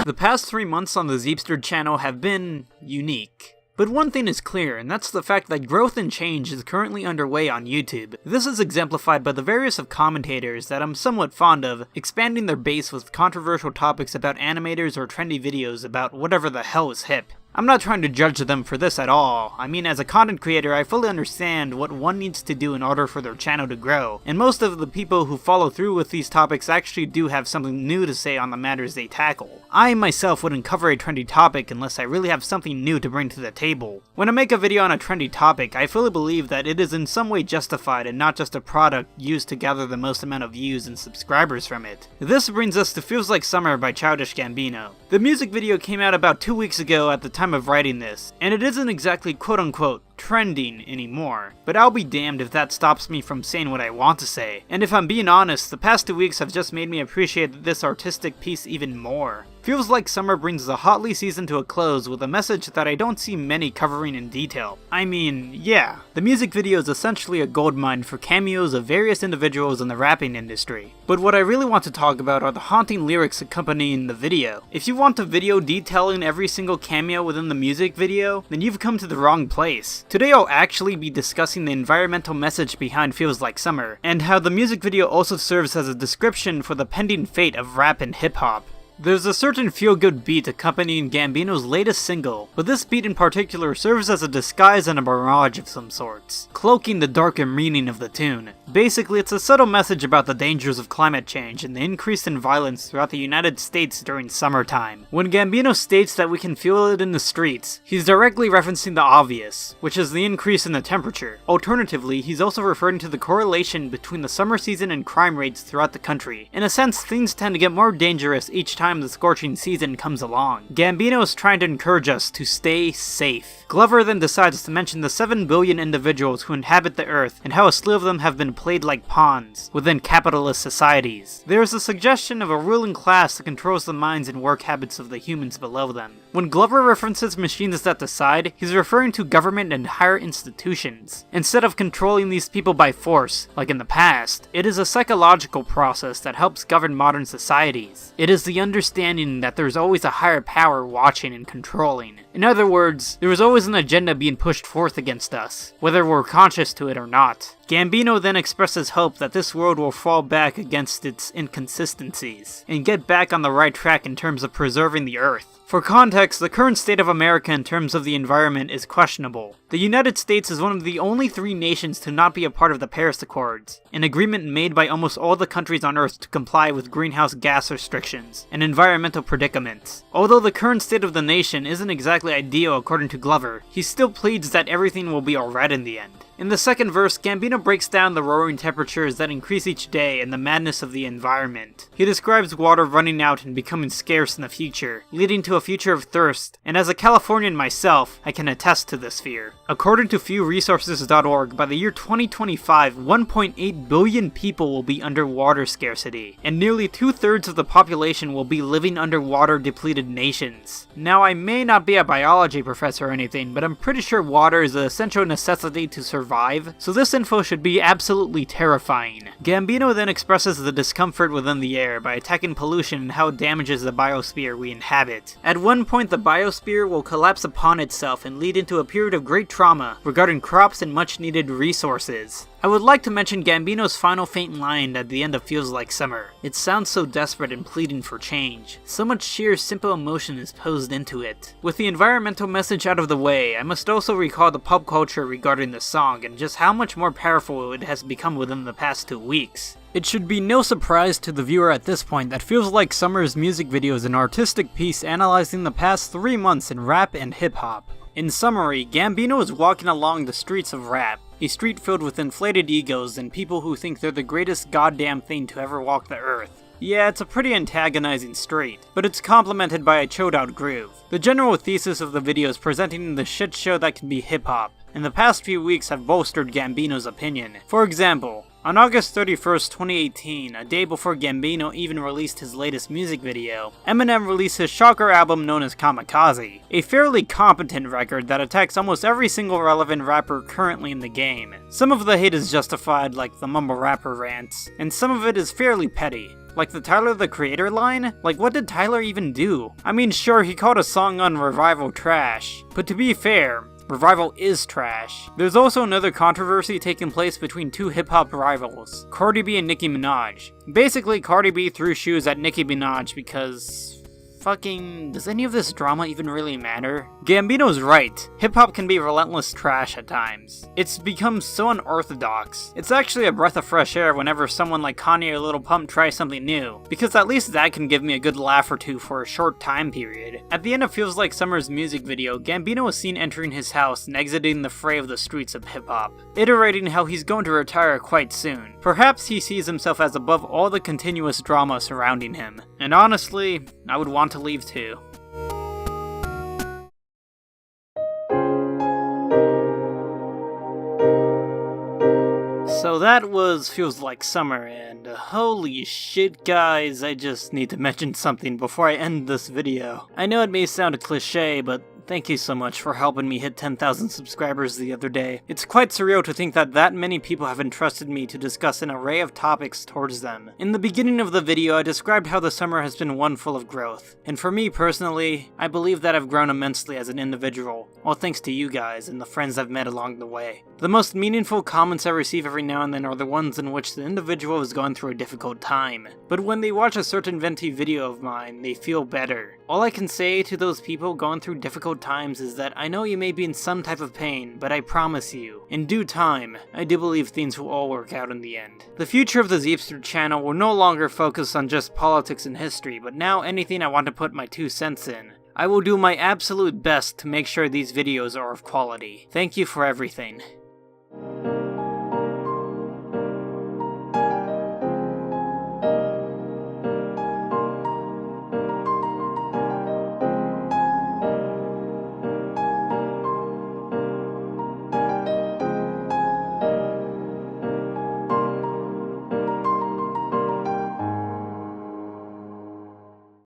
The past 3 months on the Zeepster channel have been unique. But one thing is clear, and that's the fact that growth and change is currently underway on YouTube. This is exemplified by the various of commentators that I'm somewhat fond of, expanding their base with controversial topics about animators or trendy videos about whatever the hell is hip. I'm not trying to judge them for this at all. I mean, as a content creator, I fully understand what one needs to do in order for their channel to grow, and most of the people who follow through with these topics actually do have something new to say on the matters they tackle. I myself wouldn't cover a trendy topic unless I really have something new to bring to the table. When I make a video on a trendy topic, I fully believe that it is in some way justified and not just a product used to gather the most amount of views and subscribers from it. This brings us to Feels Like Summer by Childish Gambino. The music video came out about 2 weeks ago at the time of writing this, and it isn't exactly quote-unquote trending anymore, but I'll be damned if that stops me from saying what I want to say. And if I'm being honest, the past 2 weeks have just made me appreciate this artistic piece even more. Feels Like Summer brings the hotly season to a close with a message that I don't see many covering in detail. I mean, yeah, the music video is essentially a goldmine for cameos of various individuals in the rapping industry. But what I really want to talk about are the haunting lyrics accompanying the video. If you want a video detailing every single cameo within the music video, then you've come to the wrong place. Today I'll actually be discussing the environmental message behind Feels Like Summer, and how the music video also serves as a description for the pending fate of rap and hip-hop. There's a certain feel-good beat accompanying Gambino's latest single, but this beat in particular serves as a disguise and a mirage of some sorts, cloaking the darker meaning of the tune. Basically, it's a subtle message about the dangers of climate change and the increase in violence throughout the United States during summertime. When Gambino states that we can feel it in the streets, he's directly referencing the obvious, which is the increase in the temperature. Alternatively, he's also referring to the correlation between the summer season and crime rates throughout the country. In a sense, things tend to get more dangerous each time the scorching season comes along. Gambino is trying to encourage us to stay safe. Glover then decides to mention the 7 billion individuals who inhabit the earth and how a slew of them have been played like pawns within capitalist societies. There is a suggestion of a ruling class that controls the minds and work habits of the humans below them. When Glover references machines that decide, he's referring to government and higher institutions. Instead of controlling these people by force, like in the past, it is a psychological process that helps govern modern societies. It is the understanding that there's always a higher power watching and controlling. In other words, there is always an agenda being pushed forth against us, whether we're conscious to it or not. Gambino then expresses hope that this world will fall back against its inconsistencies, and get back on the right track in terms of preserving the earth. For context, the current state of America in terms of the environment is questionable. The United States is one of the only 3 nations to not be a part of the Paris Accords, an agreement made by almost all the countries on Earth to comply with greenhouse gas restrictions and environmental predicaments. Although the current state of the nation isn't exactly ideal according to Glover, he still pleads that everything will be alright in the end. In the second verse, Gambino breaks down the roaring temperatures that increase each day and the madness of the environment. He describes water running out and becoming scarce in the future, leading to a future of thirst, and as a Californian myself, I can attest to this fear. According to fewresources.org, by the year 2025, 1.8 billion people will be under water scarcity, and nearly 2/3 of the population will be living under water-depleted nations. Now, I may not be a biology professor or anything, but I'm pretty sure water is an essential necessity to survive, so this info should be absolutely terrifying. Gambino then expresses the discomfort within the air by attacking pollution and how it damages the biosphere we inhabit. At one point, the biosphere will collapse upon itself and lead into a period of great trauma regarding crops and much-needed resources. I would like to mention Gambino's final faint line at the end of Feels Like Summer. It sounds so desperate and pleading for change. So much sheer simple emotion is posed into it. With the environmental message out of the way, I must also recall the pop culture regarding the song and just how much more powerful it has become within the past 2 weeks. It should be no surprise to the viewer at this point that Feels Like Summer's music video is an artistic piece analyzing the past 3 months in rap and hip-hop. In summary, Gambino is walking along the streets of rap, a street filled with inflated egos and people who think they're the greatest goddamn thing to ever walk the earth. Yeah, it's a pretty antagonizing street, but it's complemented by a chilled out groove. The general thesis of the video is presenting the shit show that can be hip-hop, and the past few weeks have bolstered Gambino's opinion. For example, On August 31st, 2018, a day before Gambino even released his latest music video, Eminem released his shocker album known as Kamikaze, a fairly competent record that attacks almost every single relevant rapper currently in the game. Some of the hate is justified, like the mumble rapper rants, and some of it is fairly petty. Like the Tyler the Creator line? Like, what did Tyler even do? I mean, sure, he called a song on Revival trash, but to be fair, Revival is trash. There's also another controversy taking place between two hip-hop rivals, Cardi B and Nicki Minaj. Basically, Cardi B threw shoes at Nicki Minaj because... does any of this drama even really matter? Gambino's right. Hip-hop can be relentless trash at times. It's become so unorthodox. It's actually a breath of fresh air whenever someone like Kanye or Lil Pump tries something new, because at least that can give me a good laugh or two for a short time period. At the end of Feels Like Summer's music video, Gambino was seen entering his house and exiting the fray of the streets of hip-hop, iterating how he's going to retire quite soon. Perhaps he sees himself as above all the continuous drama surrounding him. And honestly, I would want to leave too. So that was Feels Like Summer, and holy shit guys, I just need to mention something before I end this video. I know it may sound a cliche, but thank you so much for helping me hit 10,000 subscribers the other day. It's quite surreal to think that many people have entrusted me to discuss an array of topics towards them. In the beginning of the video, I described how the summer has been one full of growth. And for me personally, I believe that I've grown immensely as an individual, all thanks to you guys and the friends I've met along the way. The most meaningful comments I receive every now and then are the ones in which the individual is going through a difficult time. But when they watch a certain venti video of mine, they feel better. All I can say to those people going through difficult times is that I know you may be in some type of pain, but I promise you, in due time, I do believe things will all work out in the end. The future of the Zeepster channel will no longer focus on just politics and history, but now anything I want to put my 2 cents in. I will do my absolute best to make sure these videos are of quality. Thank you for everything.